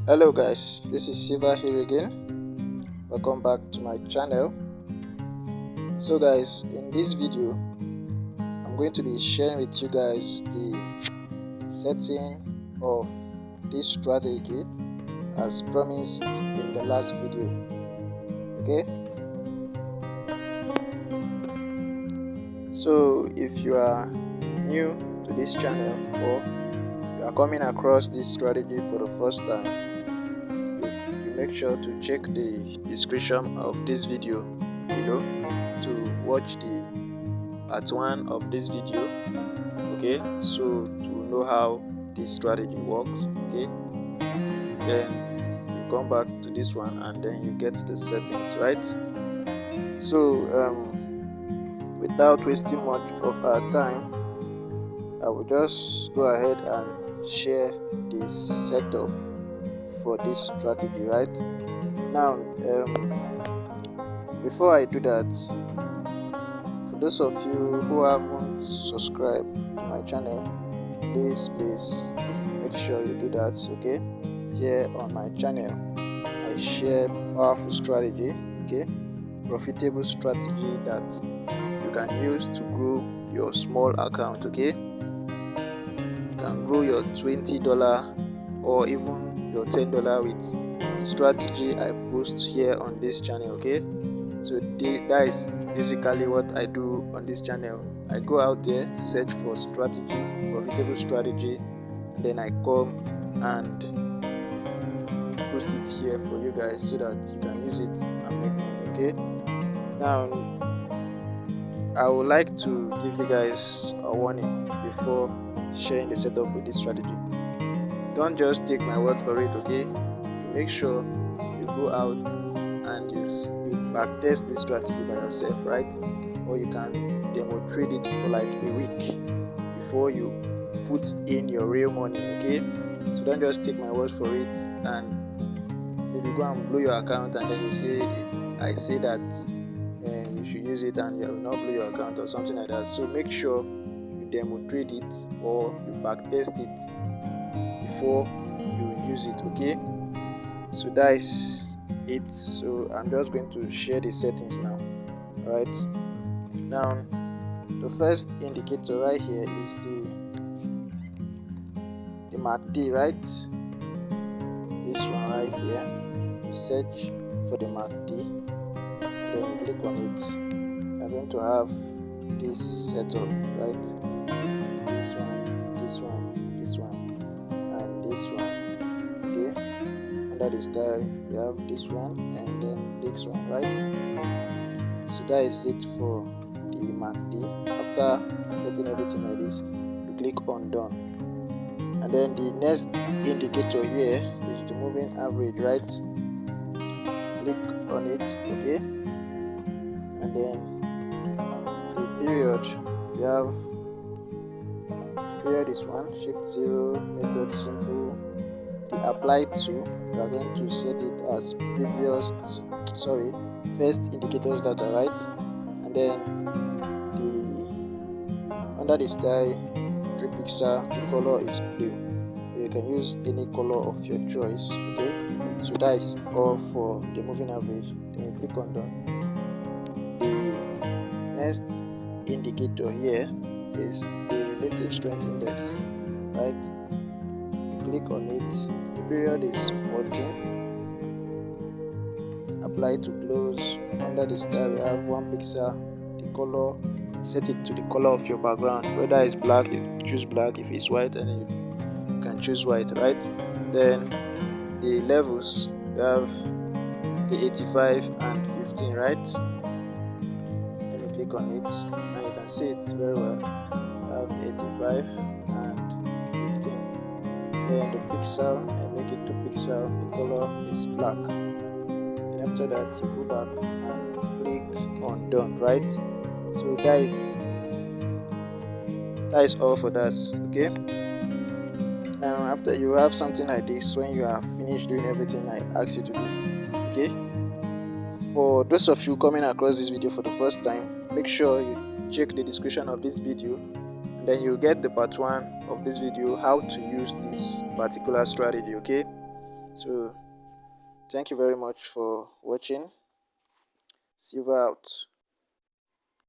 Hello guys, this is Siva here again. Welcome back to my channel. So guys, in this video I'm going to be sharing with you guys the setting of this strategy as promised in the last video. Okay, so if you are new to this channel or you are coming across this strategy for the first time, you make sure to check the description of this video below to watch the part 1 of this video. Okay, so to know how this strategy works, okay, then you come back to this one and then you get the settings, right? So without wasting much of our time, I will just go ahead and share the setup for this strategy. Right now, before I do that, for those of you who haven't subscribed to my channel, please make sure you do that. Okay, here on my channel I share powerful strategy, okay, profitable strategy that you can use to grow your small account. Okay, you can grow your $20 or even your $10 with the strategy I post here on this channel. Okay, so that is basically what I do on this channel. I go out there, search for strategy, profitable strategy, and then I come and post it here for you guys so that you can use it and make money. Okay, now I would like to give you guys a warning before sharing the setup with this strategy. Don't just take my word for it. Okay, make sure you go out and you backtest this strategy by yourself, right? Or you can demo trade it for like a week before you put in your real money. Okay, so don't just take my word for it and maybe go and blow your account and then you say I say that you should use it and you will not blow your account or something like that. So make sure you demo trade it or you backtest it before you use it. Okay, so that is it. So I'm just going to share the settings now. Right now, the first indicator right here is the MACD, right? This one right here, you search for the MACD and then you click on it. You're going to have this setup, right? This one, this one, this one, and this one. Okay, under the style you have this one and then this one, right? So that is it for the MACD. After setting everything like this, you click on done, and then the next indicator here is the moving average, right? Click on it. Okay, and then the period, you have the period is 1, shift 0, method simple. The apply to, you are going to set it as first indicators that are right, and then under the style 3 pixel, the color is blue. You can use any color of your choice. Okay, so that is all for the moving average. Then you click on done. The next indicator here is the relative strength index, right? Click on it. The period is 14. Apply to close. Under the style we have 1 pixel. The color, set it to the color of your background, whether it's black, you choose black. If it's white, and you can choose white, right? Then the levels, you have the 85 and 15, right? Let me click on it and you can see it very well. You have 85 and 15. Then the pixel, I make it 2 pixel, the color is black. And after that you go back and click on done, right? So that is all for that. Okay, now after you have something like this, when you are finished doing everything I asked you to do, okay, for those of you coming across this video for the first time, make sure you check the description of this video and then you get the part 1 of this video, how to use this particular strategy. Okay, So thank you very much for watching. Silver out.